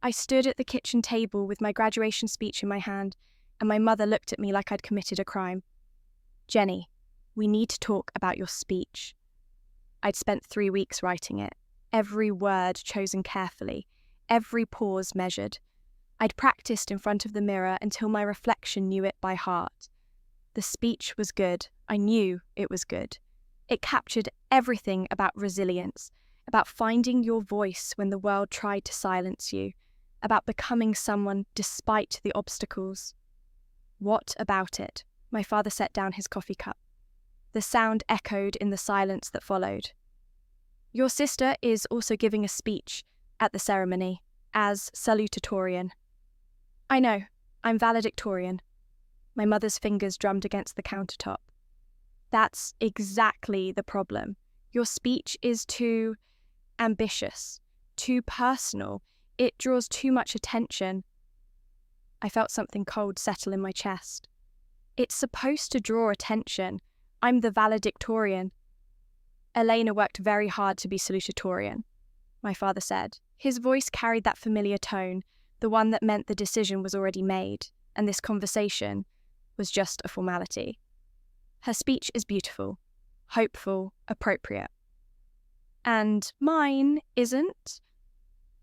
I stood at the kitchen table with my graduation speech in my hand, and my mother looked at me like I'd committed a crime. "Jenny, we need to talk about your speech." I'd spent 3 weeks writing it, every word chosen carefully, every pause measured. I'd practiced in front of the mirror until my reflection knew it by heart. The speech was good. I knew it was good. It captured everything about resilience, about finding your voice when the world tried to silence you, about becoming someone despite the obstacles. "What about it?" My father set down his coffee cup. The sound echoed in the silence that followed. "Your sister is also giving a speech at the ceremony as salutatorian." "I know, I'm valedictorian." My mother's fingers drummed against the countertop. "That's exactly the problem. Your speech is too ambitious, too personal. It draws too much attention." I felt something cold settle in my chest. It's supposed to draw attention. I'm the valedictorian. "Elena worked very hard to be salutatorian," my father said. His voice carried that familiar tone, the one that meant the decision was already made, and this conversation was just a formality. "Her speech is beautiful, hopeful, appropriate. And mine isn't."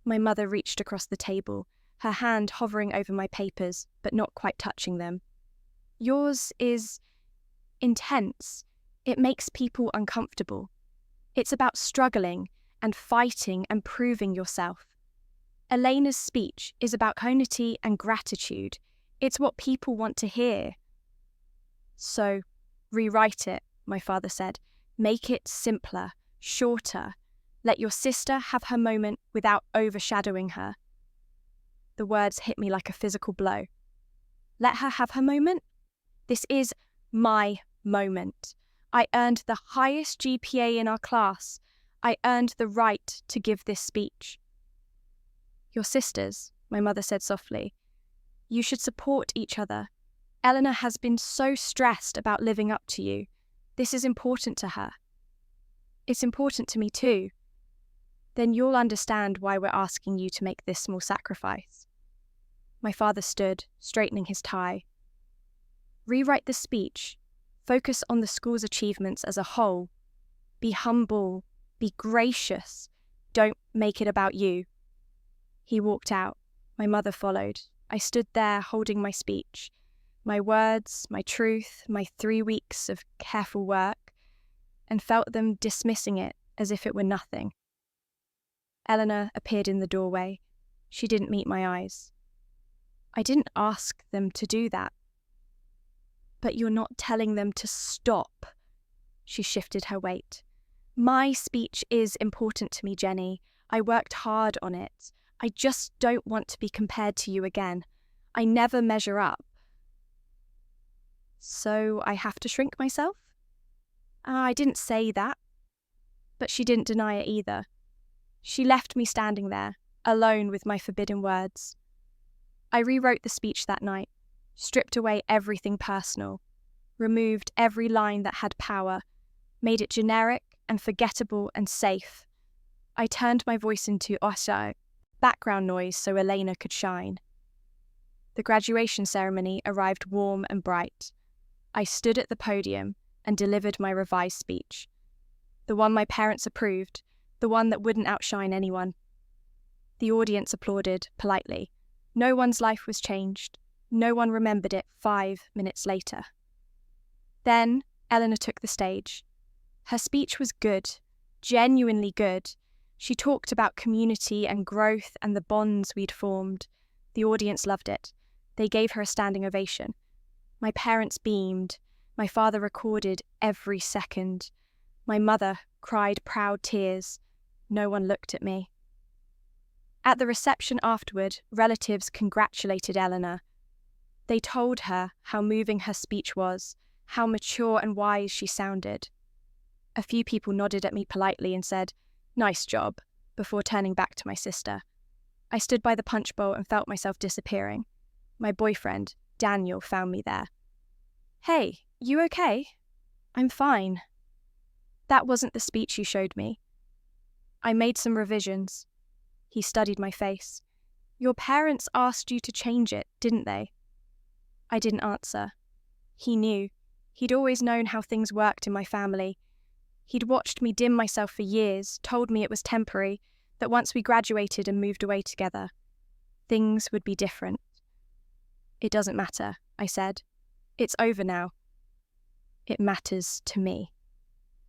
My mother reached across the table, her hand hovering over my papers, but not quite touching them. "Yours is intense. It makes people uncomfortable. It's about struggling and fighting and proving yourself. Elena's speech is about unity and gratitude. It's what people want to hear." "So, rewrite it," my father said. "Make it simpler, shorter. Let your sister have her moment without overshadowing her." The words hit me like a physical blow. Let her have her moment? This is my moment. I earned the highest GPA in our class. I earned the right to give this speech. "Your sisters," my mother said softly. "You should support each other. Eleanor has been so stressed about living up to you. This is important to her." "It's important to me too." "Then you'll understand why we're asking you to make this small sacrifice." My father stood, straightening his tie. "Rewrite the speech. Focus on the school's achievements as a whole. Be humble. Be gracious. Don't make it about you." He walked out. My mother followed. I stood there holding my speech, my words, my truth, my 3 weeks of careful work, and felt them dismissing it as if it were nothing. Eleanor appeared in the doorway. She didn't meet my eyes. "I didn't ask them to do that." "But you're not telling them to stop." She shifted her weight. "My speech is important to me, Jenny. I worked hard on it. I just don't want to be compared to you again. I never measure up." "So I have to shrink myself?" "I didn't say that." But she didn't deny it either. She left me standing there, alone with my forbidden words. I rewrote the speech that night, stripped away everything personal, removed every line that had power, made it generic and forgettable and safe. I turned my voice into Outshined, background noise so Elena could shine. The graduation ceremony arrived warm and bright. I stood at the podium and delivered my revised speech. The one my parents approved, the one that wouldn't outshine anyone. The audience applauded politely. No one's life was changed. No one remembered it 5 minutes later. Then Eleanor took the stage. Her speech was good, genuinely good. She talked about community and growth and the bonds we'd formed. The audience loved it. They gave her a standing ovation. My parents beamed. My father recorded every second. My mother cried proud tears. No one looked at me. At the reception afterward, relatives congratulated Eleanor. They told her how moving her speech was, how mature and wise she sounded. A few people nodded at me politely and said, "Nice job," before turning back to my sister. I stood by the punch bowl and felt myself disappearing. My boyfriend, Daniel, found me there. "Hey, you okay?" "I'm fine." "That wasn't the speech you showed me." I made some revisions. He studied my face. Your parents asked you to change it, didn't they? I didn't answer. He knew. He'd always known how things worked in my family. He'd watched me dim myself for years, told me it was temporary, that once we graduated and moved away together, things would be different. It doesn't matter, I said. It's over now. It matters to me.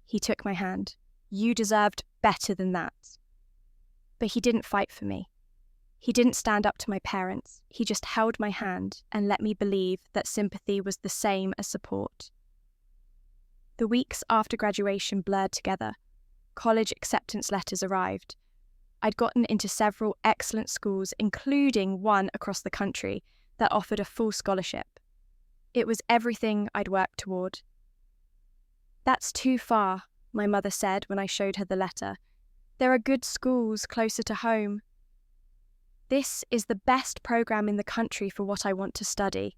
He took my hand. You deserved better than that. But he didn't fight for me. He didn't stand up to my parents. He just held my hand and let me believe that sympathy was the same as support. The weeks after graduation blurred together. College acceptance letters arrived. I'd gotten into several excellent schools, including one across the country that offered a full scholarship. It was everything I'd worked toward. That's too far, my mother said when I showed her the letter. There are good schools closer to home. This is the best program in the country for what I want to study.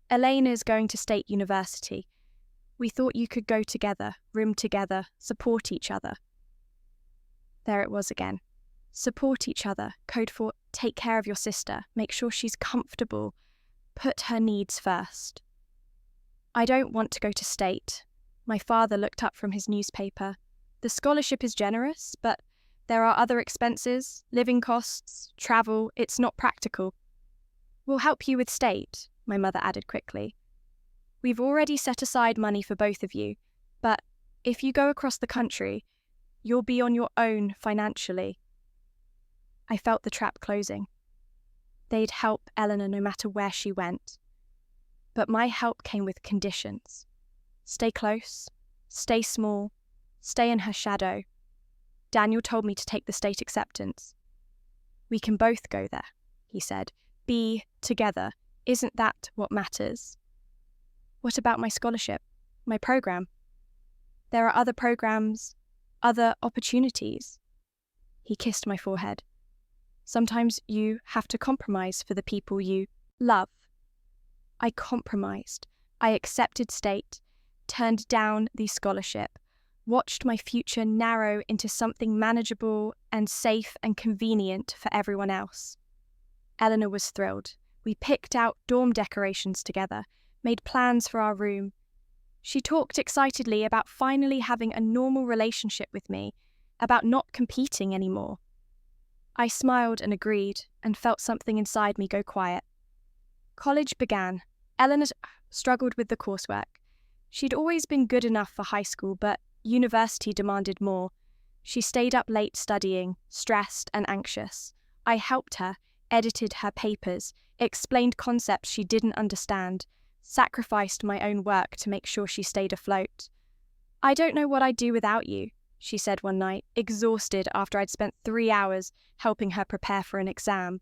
Elena's going to State University. We thought you could go together, room together, support each other. There it was again. Support each other, code for take care of your sister, make sure she's comfortable, put her needs first. I don't want to go to State. My father looked up from his newspaper. The scholarship is generous, but there are other expenses, living costs, travel. It's not practical. We'll help you with State, my mother added quickly. We've already set aside money for both of you, but if you go across the country, you'll be on your own financially. I felt the trap closing. They'd help Eleanor no matter where she went. But my help came with conditions. Stay close, stay small, stay in her shadow. Daniel told me to take the State acceptance. We can both go there, he said. Be together. Isn't that what matters? What about my scholarship, my program? There are other programs, other opportunities. He kissed my forehead. Sometimes you have to compromise for the people you love. I compromised. I accepted State, turned down the scholarship, watched my future narrow into something manageable and safe and convenient for everyone else. Eleanor was thrilled. We picked out dorm decorations together, made plans for our room. She talked excitedly about finally having a normal relationship with me, about not competing anymore. I smiled and agreed, and felt something inside me go quiet. College began. Eleanor struggled with the coursework. She'd always been good enough for high school, but university demanded more. She stayed up late studying, stressed and anxious. I helped her, edited her papers, explained concepts she didn't understand, sacrificed my own work to make sure she stayed afloat. I don't know what I'd do without you, she said one night, exhausted after I'd spent 3 hours helping her prepare for an exam.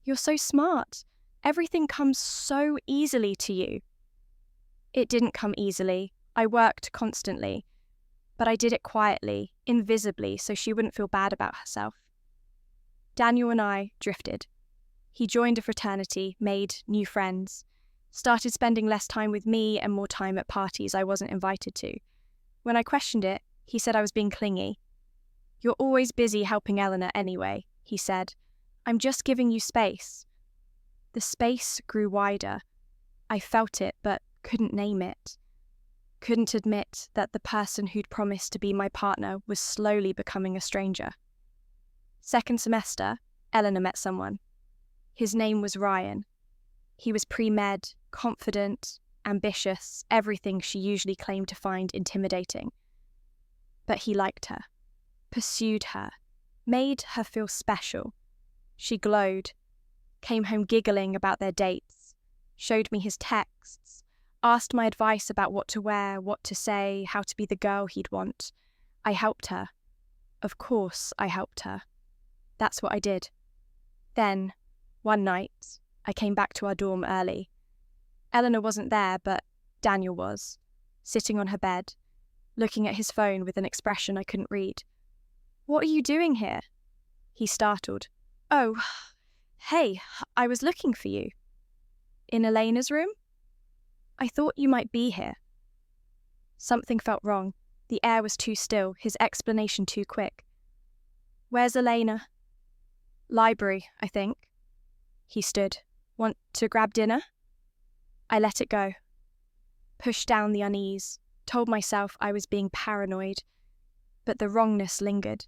You're so smart. Everything comes so easily to you. It didn't come easily. I worked constantly. But I did it quietly, invisibly, so she wouldn't feel bad about herself. Daniel and I drifted. He joined a fraternity, made new friends, started spending less time with me and more time at parties I wasn't invited to. When I questioned it, he said I was being clingy. You're always busy helping Eleanor anyway, he said. I'm just giving you space. The space grew wider. I felt it, but couldn't name it. Couldn't admit that the person who'd promised to be my partner was slowly becoming a stranger. Second semester, Eleanor met someone. His name was Ryan. He was pre-med, confident, ambitious, everything she usually claimed to find intimidating. But he liked her, pursued her, made her feel special. She glowed, came home giggling about their dates, showed me his texts, asked my advice about what to wear, what to say, how to be the girl he'd want. I helped her. Of course I helped her. That's what I did. Then, one night, I came back to our dorm early. Eleanor wasn't there, but Daniel was, sitting on her bed, looking at his phone with an expression I couldn't read. What are you doing here? He startled. Oh, hey, I was looking for you. In Elena's room? I thought you might be here. Something felt wrong. The air was too still, his explanation too quick. Where's Elena? Library, I think. He stood. Want to grab dinner? I let it go. Pushed down the unease, told myself I was being paranoid, but the wrongness lingered.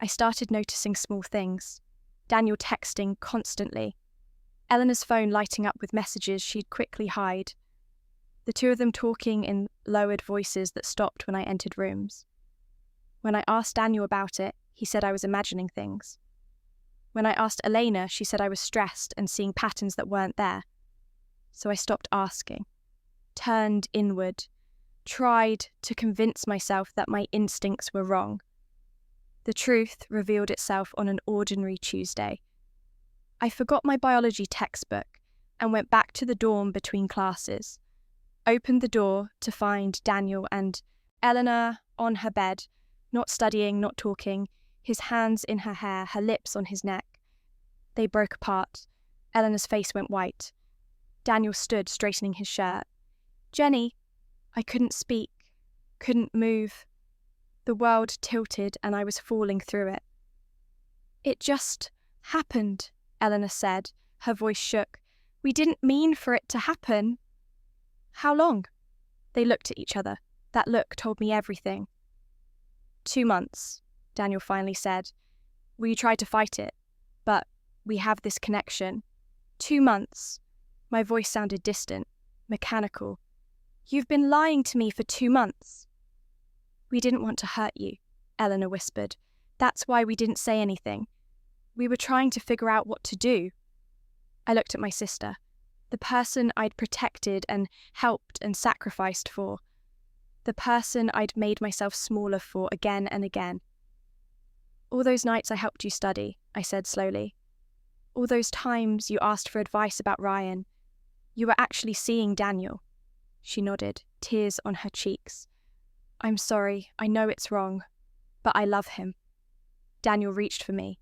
I started noticing small things. Daniel texting constantly. Eleanor's phone lighting up with messages she'd quickly hide. The two of them talking in lowered voices that stopped when I entered rooms. When I asked Daniel about it, he said I was imagining things. When I asked Elena, she said I was stressed and seeing patterns that weren't there. So I stopped asking, turned inward, tried to convince myself that my instincts were wrong. The truth revealed itself on an ordinary Tuesday. I forgot my biology textbook and went back to the dorm between classes. Opened the door to find Daniel and Eleanor on her bed, not studying, not talking, his hands in her hair, her lips on his neck. They broke apart. Eleanor's face went white. Daniel stood, straightening his shirt. Jenny, I couldn't speak, couldn't move. The world tilted and I was falling through it. It just happened, Eleanor said. Her voice shook. We didn't mean for it to happen. How long? They looked at each other. That look told me everything. 2 months, Daniel finally said. We tried to fight it, but we have this connection. 2 months. My voice sounded distant, mechanical. You've been lying to me for 2 months. We didn't want to hurt you, Eleanor whispered. That's why we didn't say anything. We were trying to figure out what to do. I looked at my sister, the person I'd protected and helped and sacrificed for, the person I'd made myself smaller for again and again. All those nights I helped you study, I said slowly. All those times you asked for advice about Ryan. You were actually seeing Daniel. She nodded, tears on her cheeks. I'm sorry, I know it's wrong, but I love him. Daniel reached for me.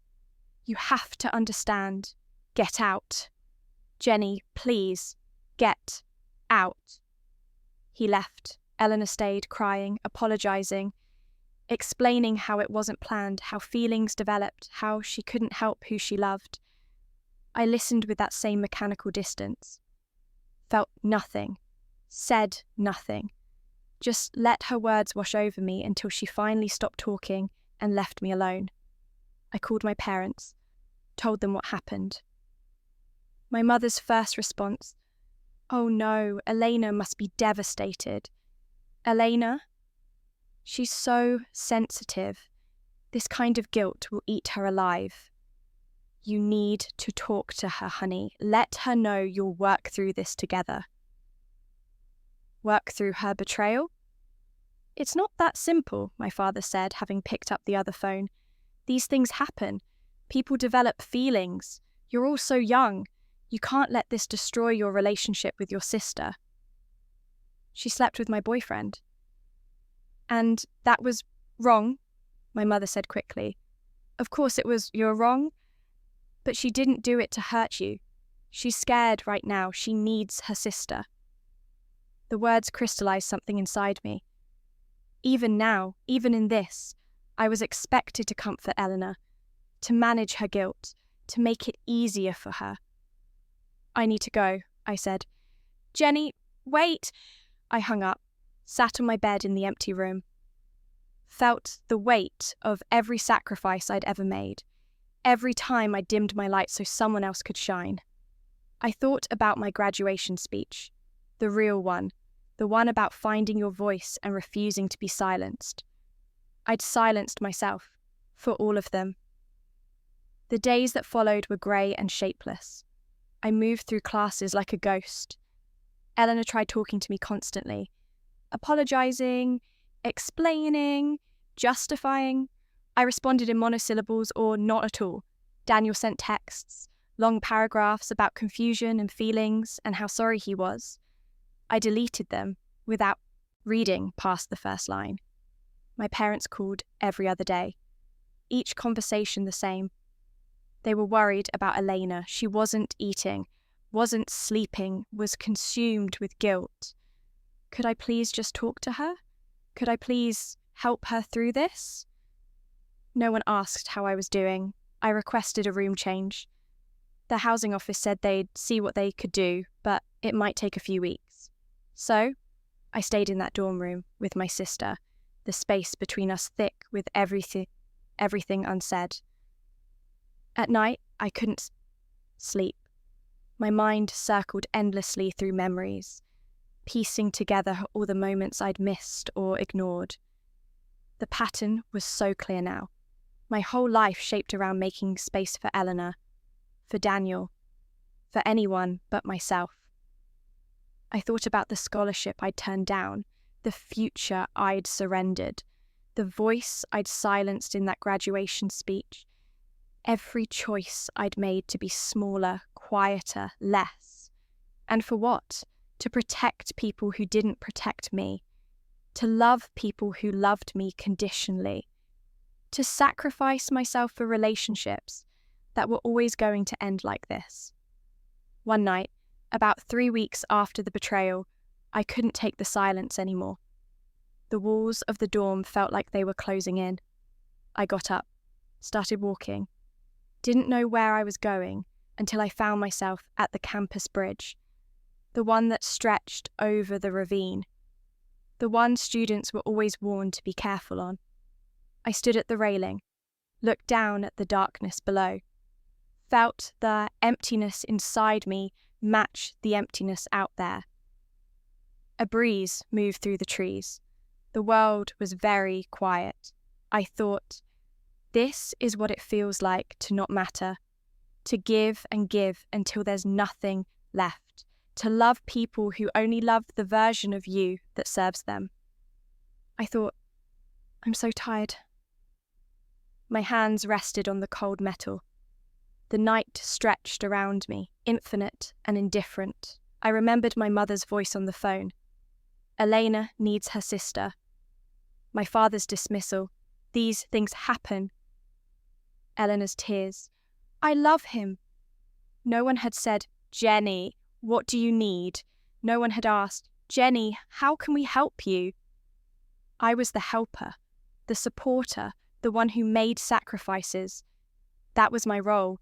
You have to understand. Get out. Jenny, please, get out. He left. Eleanor stayed, crying, apologizing, explaining how it wasn't planned, how feelings developed, how she couldn't help who she loved. I listened with that same mechanical distance. Felt nothing. Said nothing. Just let her words wash over me until she finally stopped talking and left me alone. I called my parents, told them what happened. My mother's first response, oh no, Elena must be devastated. Elena? She's so sensitive. This kind of guilt will eat her alive. You need to talk to her, honey. Let her know you'll work through this together. Work through her betrayal? It's not that simple, my father said, having picked up the other phone. These things happen. People develop feelings. You're all so young. You can't let this destroy your relationship with your sister. She slept with my boyfriend. And that was wrong, my mother said quickly. Of course it was, you're wrong. But she didn't do it to hurt you. She's scared right now. She needs her sister. The words crystallized something inside me. Even now, even in this, I was expected to comfort Eleanor, to manage her guilt, to make it easier for her. I need to go, I said. Jenny, wait! I hung up, sat on my bed in the empty room. Felt the weight of every sacrifice I'd ever made. Every time I dimmed my light so someone else could shine. I thought about my graduation speech, the real one, the one about finding your voice and refusing to be silenced. I'd silenced myself, for all of them. The days that followed were grey and shapeless. I moved through classes like a ghost. Eleanor tried talking to me constantly, apologising, explaining, justifying. I responded in monosyllables or not at all. Daniel sent texts, long paragraphs about confusion and feelings and how sorry he was. I deleted them without reading past the first line. My parents called every other day. Each conversation the same. They were worried about Elena. She wasn't eating, wasn't sleeping, was consumed with guilt. Could I please just talk to her? Could I please help her through this? No one asked how I was doing. I requested a room change. The housing office said they'd see what they could do, but it might take a few weeks. So, I stayed in that dorm room with my sister, the space between us thick with everything unsaid. At night, I couldn't sleep. My mind circled endlessly through memories, piecing together all the moments I'd missed or ignored. The pattern was so clear now. My whole life shaped around making space for Eleanor, for Daniel, for anyone but myself. I thought about the scholarship I'd turned down, the future I'd surrendered, the voice I'd silenced in that graduation speech, every choice I'd made to be smaller, quieter, less. And for what? To protect people who didn't protect me, to love people who loved me conditionally, to sacrifice myself for relationships that were always going to end like this. One night, about 3 weeks after the betrayal, I couldn't take the silence anymore. The walls of the dorm felt like they were closing in. I got up, started walking, didn't know where I was going until I found myself at the campus bridge, the one that stretched over the ravine, the one students were always warned to be careful on. I stood at the railing, looked down at the darkness below, felt the emptiness inside me match the emptiness out there. A breeze moved through the trees. The world was very quiet. I thought, this is what it feels like to not matter, to give and give until there's nothing left, to love people who only love the version of you that serves them. I thought, I'm so tired. My hands rested on the cold metal. The night stretched around me, infinite and indifferent. I remembered my mother's voice on the phone. Elena needs her sister. My father's dismissal. These things happen. Eleanor's tears. I love him. No one had said, Jenny, what do you need? No one had asked, Jenny, how can we help you? I was the helper, the supporter, the one who made sacrifices. That was my role.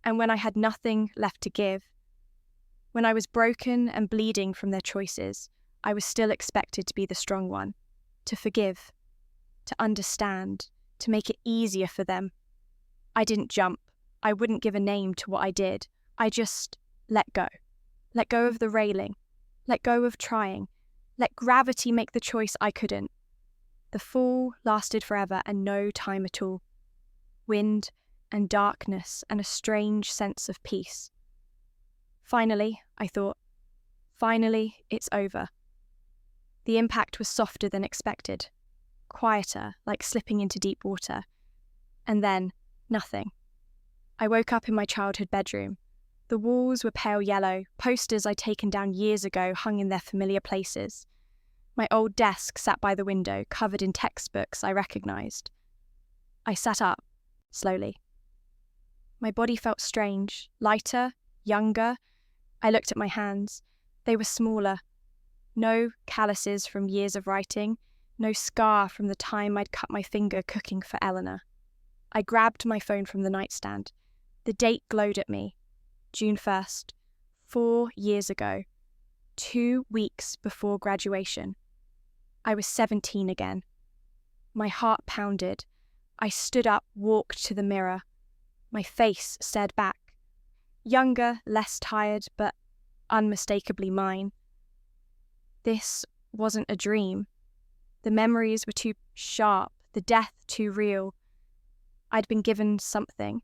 And when I had nothing left to give, when I was broken and bleeding from their choices, I was still expected to be the strong one, to forgive, to understand, to make it easier for them. I didn't jump. I wouldn't give a name to what I did. I just let go. Let go of the railing. Let go of trying. Let gravity make the choice I couldn't. The fall lasted forever and no time at all. Wind and darkness and a strange sense of peace. Finally, I thought, finally, it's over. The impact was softer than expected, quieter, like slipping into deep water. And then, nothing. I woke up in my childhood bedroom. The walls were pale yellow, posters I'd taken down years ago hung in their familiar places. My old desk sat by the window, covered in textbooks I recognised. I sat up, slowly. My body felt strange, lighter, younger. I looked at my hands. They were smaller. No calluses from years of writing, no scar from the time I'd cut my finger cooking for Eleanor. I grabbed my phone from the nightstand. The date glowed at me. June 1st, 4 years ago, 2 weeks before graduation. I was 17 again. My heart pounded. I stood up, walked to the mirror. My face stared back. Younger, less tired, but unmistakably mine. This wasn't a dream. The memories were too sharp, the death too real. I'd been given something,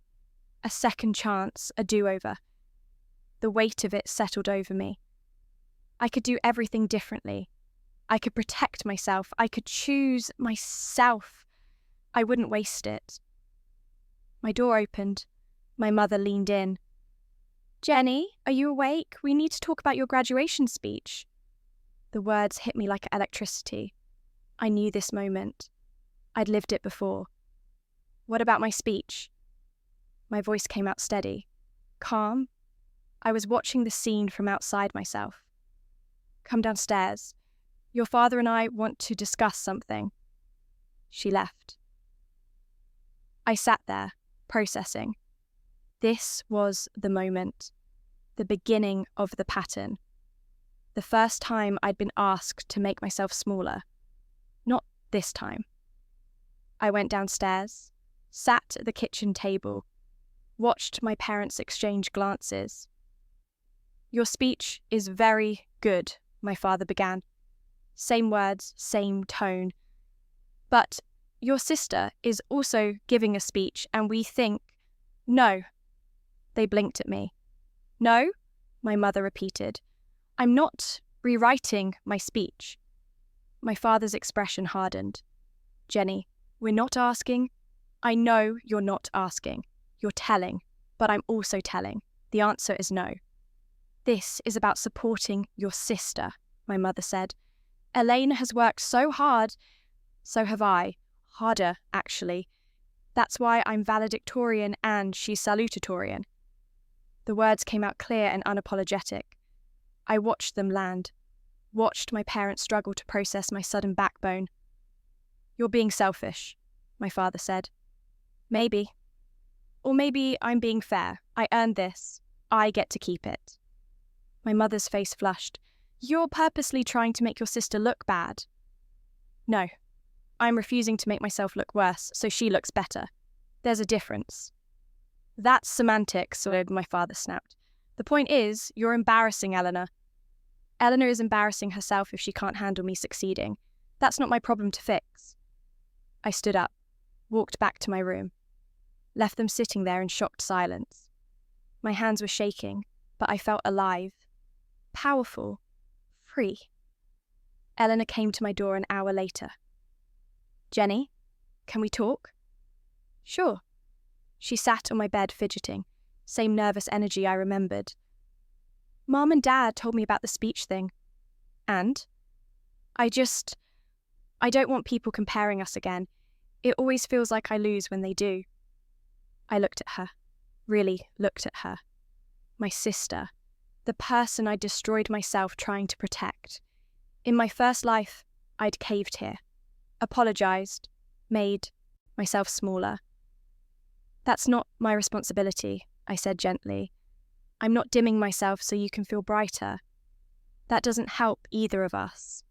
a second chance, a do-over. The weight of it settled over me. I could do everything differently. I could protect myself. I could choose myself. I wouldn't waste it. My door opened. My mother leaned in. Jenny, are you awake? We need to talk about your graduation speech. The words hit me like electricity. I knew this moment. I'd lived it before. What about my speech? My voice came out steady, calm. I was watching the scene from outside myself. Come downstairs. Your father and I want to discuss something. She left. I sat there, processing. This was the moment, the beginning of the pattern. The first time I'd been asked to make myself smaller. Not this time. I went downstairs, sat at the kitchen table, watched my parents exchange glances. "Your speech is very good," my father began. Same words, same tone. "But your sister is also giving a speech and we think—" "No." They blinked at me. "No?" my mother repeated. "I'm not rewriting my speech." My father's expression hardened. "Jenny, we're not asking." "I know you're not asking. You're telling. But I'm also telling. The answer is no." "This is about supporting your sister," my mother said. "Elena has worked so hard." "So have I. Harder, actually. That's why I'm valedictorian and she's salutatorian." The words came out clear and unapologetic. I watched them land, watched my parents struggle to process my sudden backbone. "You're being selfish," my father said. "Maybe. Or maybe I'm being fair. I earned this. I get to keep it." My mother's face flushed. "You're purposely trying to make your sister look bad." "No. I'm refusing to make myself look worse, so she looks better. There's a difference." "That's semantics," my father snapped. "The point is, you're embarrassing Eleanor." "Eleanor is embarrassing herself if she can't handle me succeeding. That's not my problem to fix." I stood up, walked back to my room, left them sitting there in shocked silence. My hands were shaking, but I felt alive, powerful, free. Eleanor came to my door an hour later. "Jenny, can we talk?" "Sure." She sat on my bed fidgeting, same nervous energy I remembered. "Mom and Dad told me about the speech thing. And? I don't want people comparing us again. It always feels like I lose when they do." I looked at her, really looked at her. My sister, the person I destroyed myself trying to protect. In my first life, I'd caved here, apologized, made myself smaller. "That's not my responsibility," I said gently. "I'm not dimming myself so you can feel brighter. That doesn't help either of us."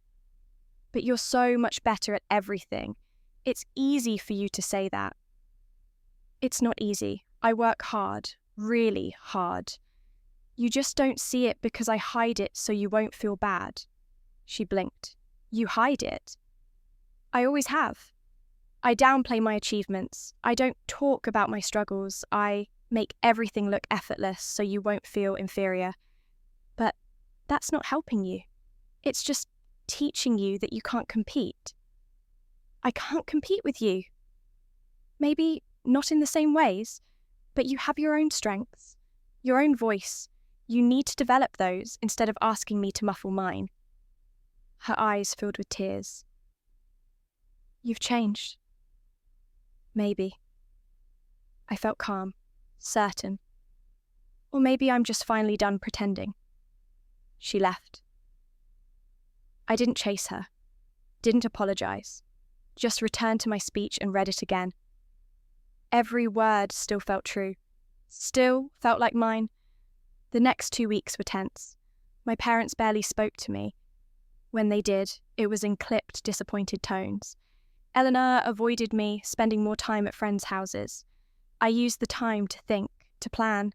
"But you're so much better at everything. It's easy for you to say that." "It's not easy. I work hard, really hard. You just don't see it because I hide it so you won't feel bad." She blinked. "You hide it?" "I always have. I downplay my achievements. I don't talk about my struggles. I make everything look effortless so you won't feel inferior. But that's not helping you. It's just teaching you that you can't compete." "I can't compete with you." "Maybe not in the same ways, but you have your own strengths, your own voice. You need to develop those instead of asking me to muffle mine." Her eyes filled with tears. "You've changed." "Maybe." I felt calm, certain. Or maybe I'm just finally done pretending. She left. I didn't chase her, didn't apologize, just returned to my speech and read it again. Every word still felt true, still felt like mine. The next 2 weeks were tense. My parents barely spoke to me. When they did, it was in clipped, disappointed tones. Eleanor avoided me, spending more time at friends' houses. I used the time to think, to plan,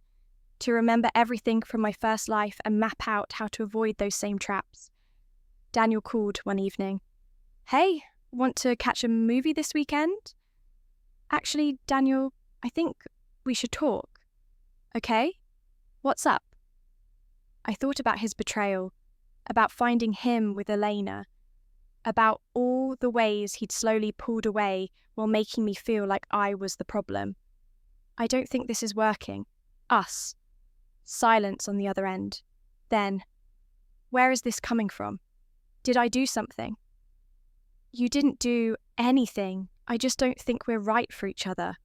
to remember everything from my first life and map out how to avoid those same traps. Daniel called one evening. "Hey, want to catch a movie this weekend?" "Actually, Daniel, I think we should talk." "Okay, what's up?" I thought about his betrayal, about finding him with Elena, about all the ways he'd slowly pulled away while making me feel like I was the problem. I don't think this is working. Us. Silence on the other end. Then, where is this coming from? Did I do something? "You didn't do anything. I just don't think we're right for each other."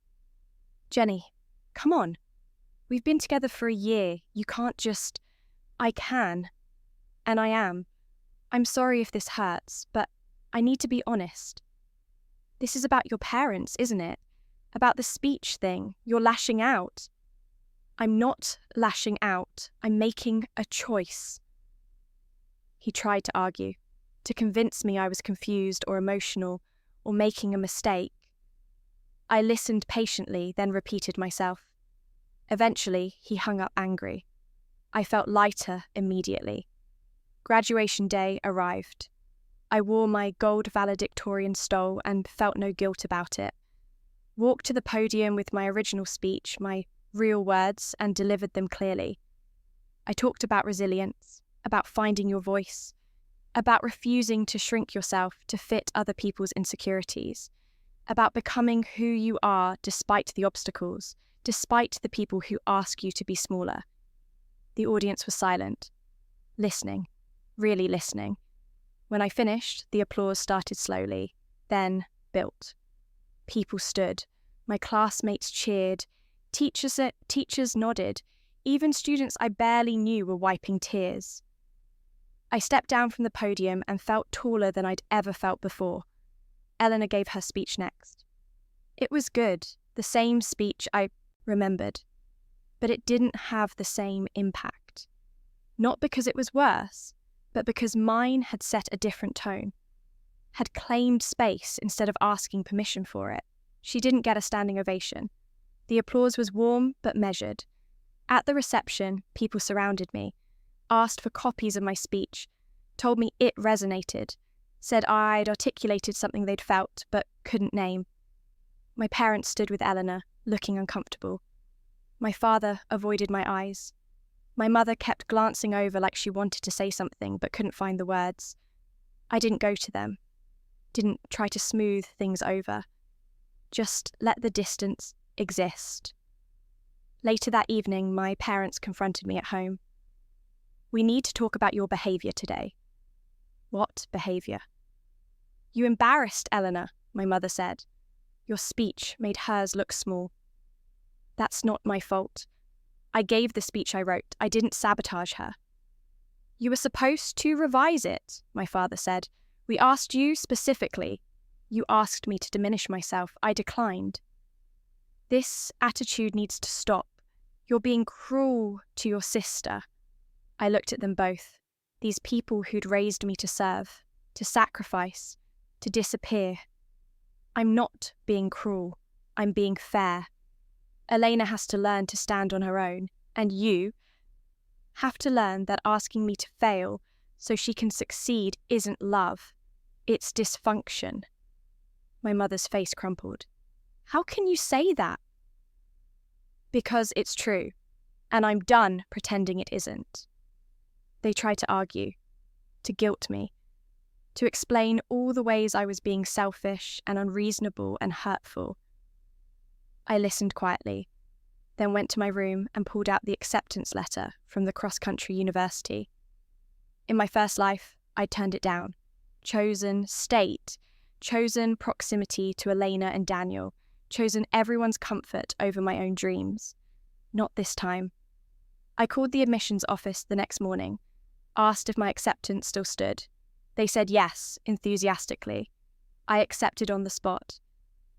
"Jenny, come on. We've been together for a year. You can't just—" "I can. And I am. I'm sorry if this hurts, but I need to be honest. This is about your parents, isn't it? About the speech thing, you're lashing out. I'm not lashing out. I'm making a choice. He tried to argue, to convince me I was confused or emotional or making a mistake. I listened patiently, then repeated myself. Eventually, he hung up angry. I felt lighter immediately. Graduation day arrived. I wore my gold valedictorian stole and felt no guilt about it. Walked to the podium with my original speech, my real words, and delivered them clearly. I talked about resilience, about finding your voice, about refusing to shrink yourself to fit other people's insecurities, about becoming who you are despite the obstacles, despite the people who ask you to be smaller. The audience was silent, listening, really listening. When I finished, the applause started slowly, then built. People stood. My classmates cheered. Teachers nodded. Even students I barely knew were wiping tears. I stepped down from the podium and felt taller than I'd ever felt before. Eleanor gave her speech next. It was good, the same speech I remembered, but it didn't have the same impact. Not because it was worse, but because mine had set a different tone, had claimed space instead of asking permission for it. She didn't get a standing ovation. The applause was warm but measured. At the reception, people surrounded me, asked for copies of my speech, told me it resonated, said I'd articulated something they'd felt but couldn't name. My parents stood with Eleanor, looking uncomfortable. My father avoided my eyes. My mother kept glancing over like she wanted to say something but couldn't find the words. I didn't go to them, didn't try to smooth things over. Just let the distance exist. Later that evening, my parents confronted me at home. We need to talk about your behaviour today. What behaviour? You embarrassed Eleanor, my mother said. Your speech made hers look small. That's not my fault. I gave the speech I wrote. I didn't sabotage her. You were supposed to revise it, my father said. We asked you specifically. You asked me to diminish myself. I declined. This attitude needs to stop. You're being cruel to your sister. I looked at them both, these people who'd raised me to serve, to sacrifice, to disappear. I'm not being cruel. I'm being fair. Elena has to learn to stand on her own, and you have to learn that asking me to fail so she can succeed isn't love. It's dysfunction. My mother's face crumpled. How can you say that? Because it's true, and I'm done pretending it isn't. They tried to argue, to guilt me, to explain all the ways I was being selfish and unreasonable and hurtful. I listened quietly, then went to my room and pulled out the acceptance letter from the cross-country university. In my first life, I turned it down. Chosen state, chosen proximity to Elena and Daniel, chosen everyone's comfort over my own dreams. Not this time. I called the admissions office the next morning, asked if my acceptance still stood. They said yes, enthusiastically. I accepted on the spot.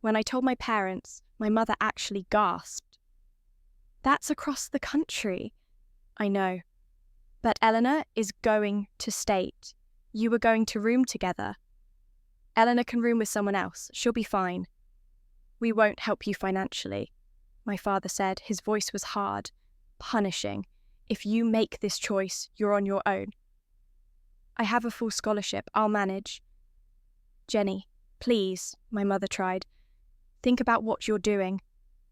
When I told my parents, my mother actually gasped. That's across the country. I know. But Eleanor is going to state. You were going to room together. Eleanor can room with someone else. She'll be fine. We won't help you financially, my father said. His voice was hard, punishing. If you make this choice, you're on your own. I have a full scholarship. I'll manage. Jenny, please, my mother tried. Think about what you're doing.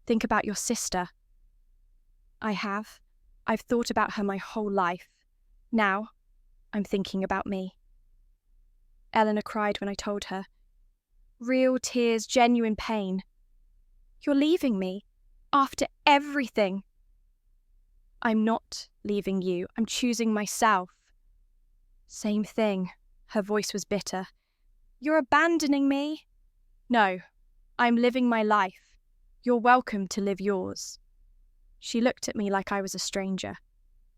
Think about your sister. I've thought about her my whole life. Now, I'm thinking about me. Eleanor cried when I told her. Real tears, genuine pain. You're leaving me, after everything. I'm not leaving you. I'm choosing myself. Same thing. Her voice was bitter. You're abandoning me? No, I'm living my life. You're welcome to live yours. She looked at me like I was a stranger.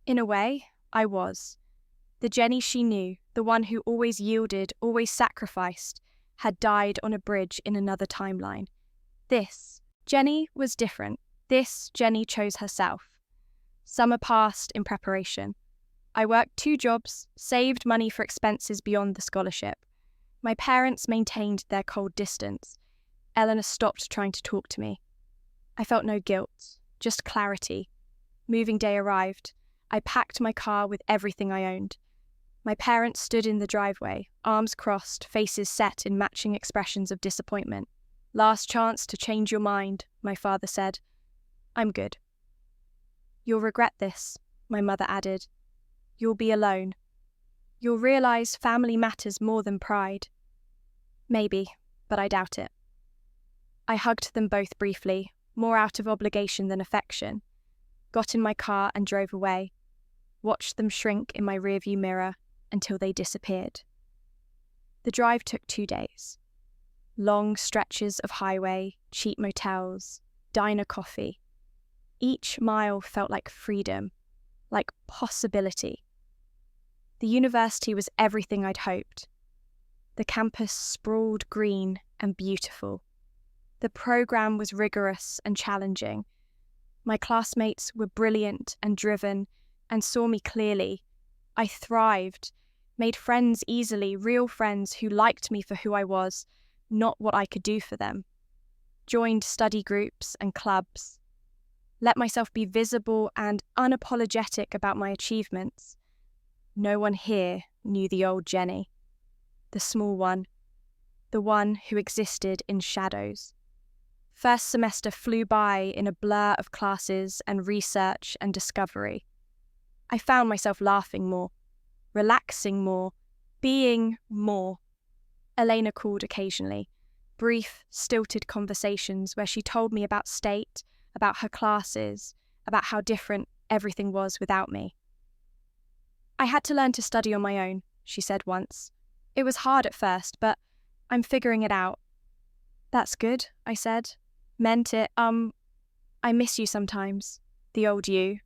In a way, I was. The Jenny she knew, the one who always yielded, always sacrificed, had died on a bridge in another timeline. This, Jenny was different. This Jenny chose herself. Summer passed in preparation. I worked 2 jobs, saved money for expenses beyond the scholarship. My parents maintained their cold distance. Eleanor stopped trying to talk to me. I felt no guilt, just clarity. Moving day arrived. I packed my car with everything I owned. My parents stood in the driveway, arms crossed, faces set in matching expressions of disappointment. "Last chance to change your mind," my father said. "I'm good." "You'll regret this," my mother added. "You'll be alone. You'll realise family matters more than pride." Maybe, but I doubt it. I hugged them both briefly, more out of obligation than affection, got in my car and drove away, watched them shrink in my rearview mirror until they disappeared. The drive took 2 days. Long stretches of highway, cheap motels, diner coffee. Each mile felt like freedom, like possibility. The university was everything I'd hoped. The campus sprawled green and beautiful. The program was rigorous and challenging. My classmates were brilliant and driven and saw me clearly. I thrived, made friends easily, real friends who liked me for who I was, not what I could do for them. Joined study groups and clubs. Let myself be visible and unapologetic about my achievements. No one here knew the old Jenny, the small one, the one who existed in shadows. First semester flew by in a blur of classes and research and discovery. I found myself laughing more, relaxing more, being more. Elena called occasionally, brief, stilted conversations where she told me about state, about her classes, about how different everything was without me. "I had to learn to study on my own," she said once. "It was hard at first, but I'm figuring it out." "That's good," I said. Meant it. I miss you sometimes. The old you.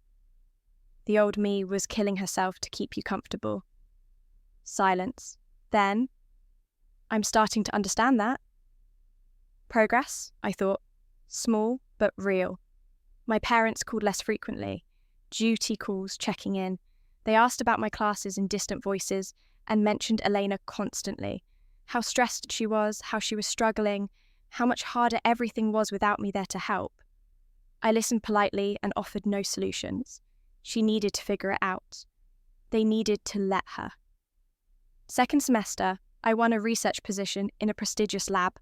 The old me was killing herself to keep you comfortable." Silence. Then, "I'm starting to understand that." Progress, I thought. Small, but real. My parents called less frequently. Duty calls checking in. They asked about my classes in distant voices and mentioned Elena constantly. How stressed she was, how she was struggling, how much harder everything was without me there to help. I listened politely and offered no solutions. She needed to figure it out. They needed to let her. Second semester, I won a research position in a prestigious lab.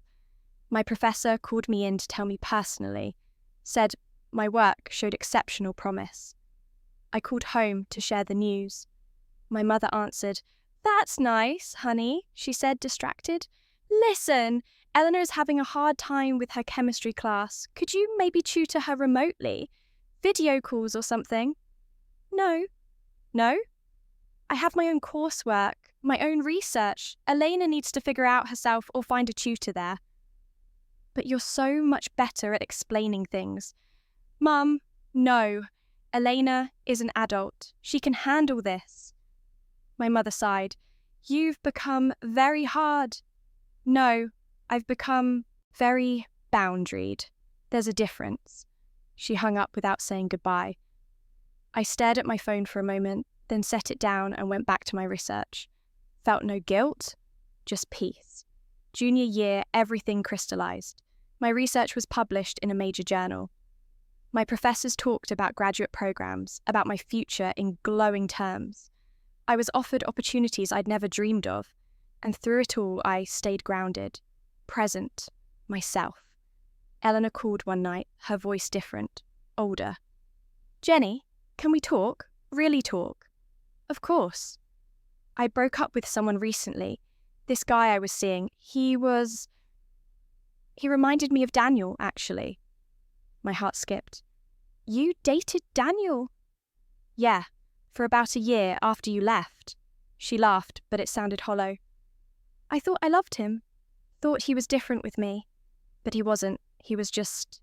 My professor called me in to tell me personally, said my work showed exceptional promise. I called home to share the news. My mother answered, "That's nice, honey," she said, distracted. "Listen, Eleanor is having a hard time with her chemistry class. Could you maybe tutor her remotely? Video calls or something?" No. I have my own coursework, my own research. Elena needs to figure out herself or find a tutor there. "But you're so much better at explaining things." "Mum, no. Elena is an adult. She can handle this." My mother sighed. "You've become very hard." "No, I've become very boundaried. There's a difference." She hung up without saying goodbye. I stared at my phone for a moment, then set it down and went back to my research. Felt no guilt, just peace. Junior year, everything crystallized. My research was published in a major journal. My professors talked about graduate programs, about my future in glowing terms. I was offered opportunities I'd never dreamed of, and through it all I stayed grounded, present, myself. Eleanor called one night, her voice different, older. "Jenny, can we talk? Really talk?" "Of course." "I broke up with someone recently. This guy I was seeing, he reminded me of Daniel, actually." My heart skipped. "You dated Daniel?" "Yeah, for about a year after you left." She laughed, but it sounded hollow. "I thought I loved him. Thought he was different with me. But he wasn't. He was just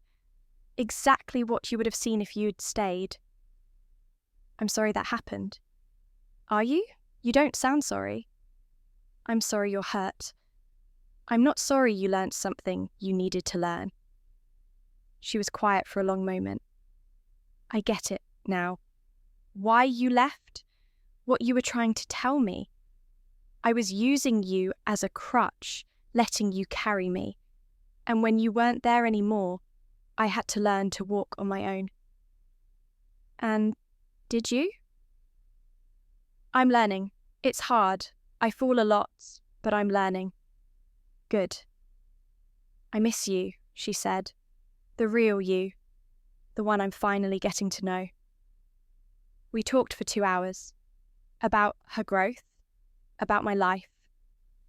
exactly what you would have seen if you'd stayed." "I'm sorry that happened." "Are you? You don't sound sorry." "I'm sorry you're hurt. I'm not sorry you learnt something you needed to learn." She was quiet for a long moment. I get it now. Why you left? What you were trying to tell me. I was using you as a crutch, letting you carry me. And when you weren't there anymore, I had to learn to walk on my own. And did you? I'm learning. It's hard. I fall a lot, but I'm learning. Good. I miss you, she said. The real you. The one I'm finally getting to know. We talked for 2 hours. About her growth, about my life,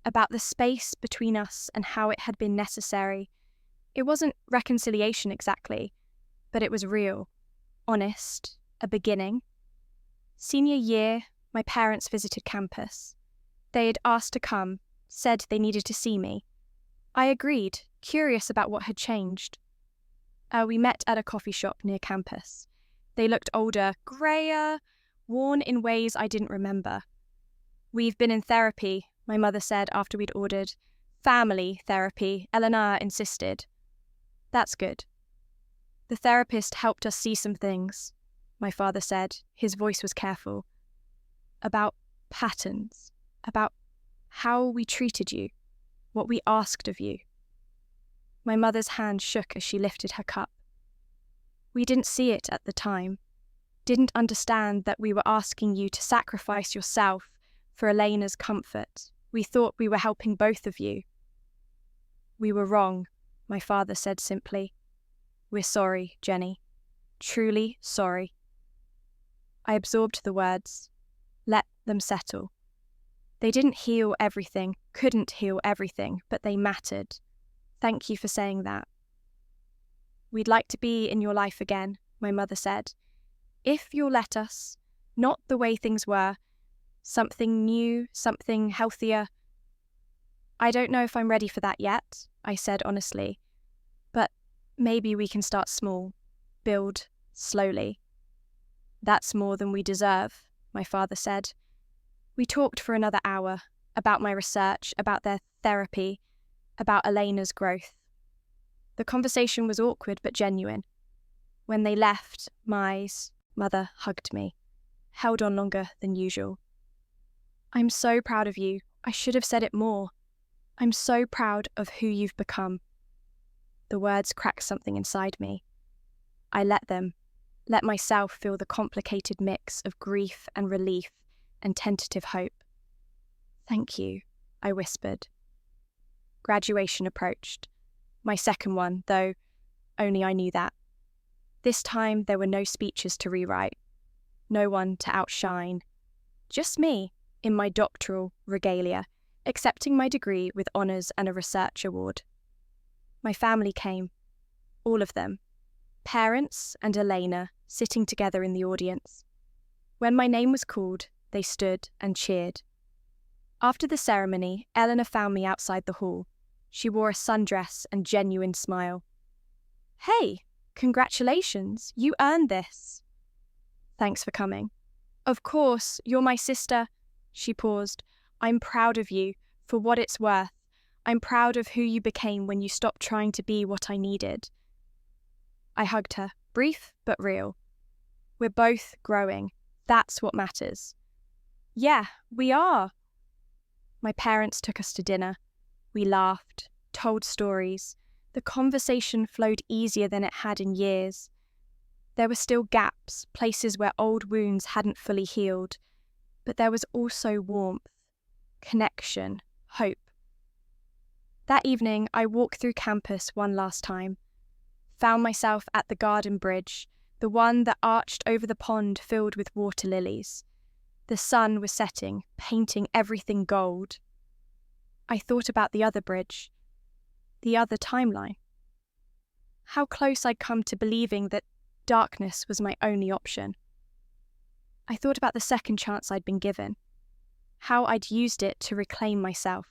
about the space between us and how it had been necessary. It wasn't reconciliation exactly, but it was real, honest, a beginning. Senior year, my parents visited campus. They had asked to come, said they needed to see me. I agreed, curious about what had changed. We met at a coffee shop near campus. They looked older, greyer, worn in ways I didn't remember. We've been in therapy, my mother said after we'd ordered. Family therapy, Eleanor insisted. That's good. The therapist helped us see some things, my father said. His voice was careful. About patterns, about how we treated you, what we asked of you. My mother's hand shook as she lifted her cup. We didn't see it at the time, didn't understand that we were asking you to sacrifice yourself for Elena's comfort. We thought we were helping both of you. We were wrong, my father said simply. We're sorry, Jenny. Truly sorry. I absorbed the words. Let them settle. They didn't heal everything, couldn't heal everything, but they mattered. Thank you for saying that. We'd like to be in your life again, my mother said. If you'll let us, not the way things were, something new, something healthier. I don't know if I'm ready for that yet, I said honestly, but maybe we can start small, build slowly. That's more than we deserve, my father said. We talked for another hour about my research, about their therapy, about Elena's growth. The conversation was awkward but genuine. When they left, my mother hugged me, held on longer than usual. I'm so proud of you. I should have said it more. I'm so proud of who you've become. The words cracked something inside me. I let myself feel the complicated mix of grief and relief and tentative hope. Thank you, I whispered. Graduation approached. My second one, though only I knew that. This time there were no speeches to rewrite, no one to outshine. Just me, in my doctoral regalia, accepting my degree with honours and a research award. My family came, all of them, parents and Elena sitting together in the audience. When my name was called, they stood and cheered. After the ceremony, Eleanor found me outside the hall. She wore a sundress and genuine smile. Hey, congratulations, you earned this. Thanks for coming. Of course, you're my sister. She paused. I'm proud of you, for what it's worth. I'm proud of who you became when you stopped trying to be what I needed. I hugged her, brief but real. We're both growing. That's what matters. Yeah, we are. My parents took us to dinner. We laughed, told stories. The conversation flowed easier than it had in years. There were still gaps, places where old wounds hadn't fully healed, but there was also warmth, connection, hope. That evening, I walked through campus one last time, found myself at the garden bridge, the one that arched over the pond filled with water lilies. The sun was setting, painting everything gold. I thought about the other bridge, the other timeline. How close I'd come to believing that darkness was my only option. I thought about the second chance I'd been given, how I'd used it to reclaim myself,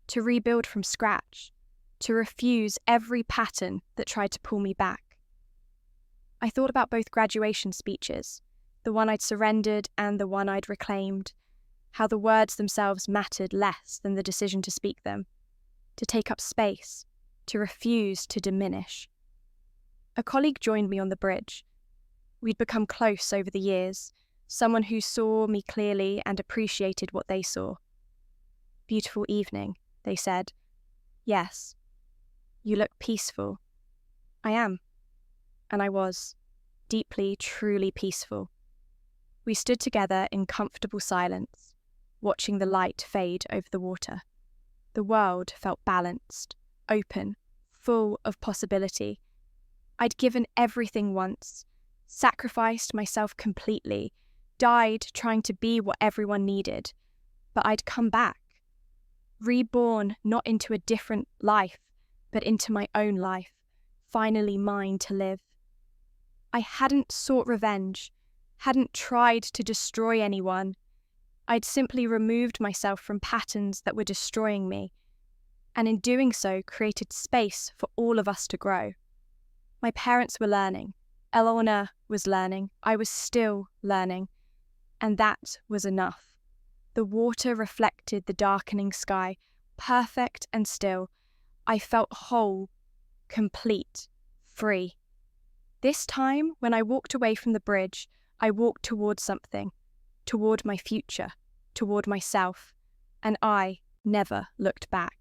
to rebuild from scratch, to refuse every pattern that tried to pull me back. I thought about both graduation speeches, the one I'd surrendered and the one I'd reclaimed, how the words themselves mattered less than the decision to speak them, to take up space, to refuse to diminish. A colleague joined me on the bridge. We'd become close over the years, someone who saw me clearly and appreciated what they saw. "Beautiful evening," they said. "Yes. You look peaceful." I am. And I was. Deeply, truly peaceful. We stood together in comfortable silence, watching the light fade over the water. The world felt balanced, open, full of possibility. I'd given everything once, sacrificed myself completely, died trying to be what everyone needed, but I'd come back, reborn not into a different life, but into my own life, finally mine to live. I hadn't sought revenge, hadn't tried to destroy anyone. I'd simply removed myself from patterns that were destroying me, and in doing so created space for all of us to grow. My parents were learning, Eleanor was learning, I was still learning, and that was enough. The water reflected the darkening sky, perfect and still. I felt whole, complete, free. This time, when I walked away from the bridge, I walked toward something, toward my future, toward myself, and I never looked back.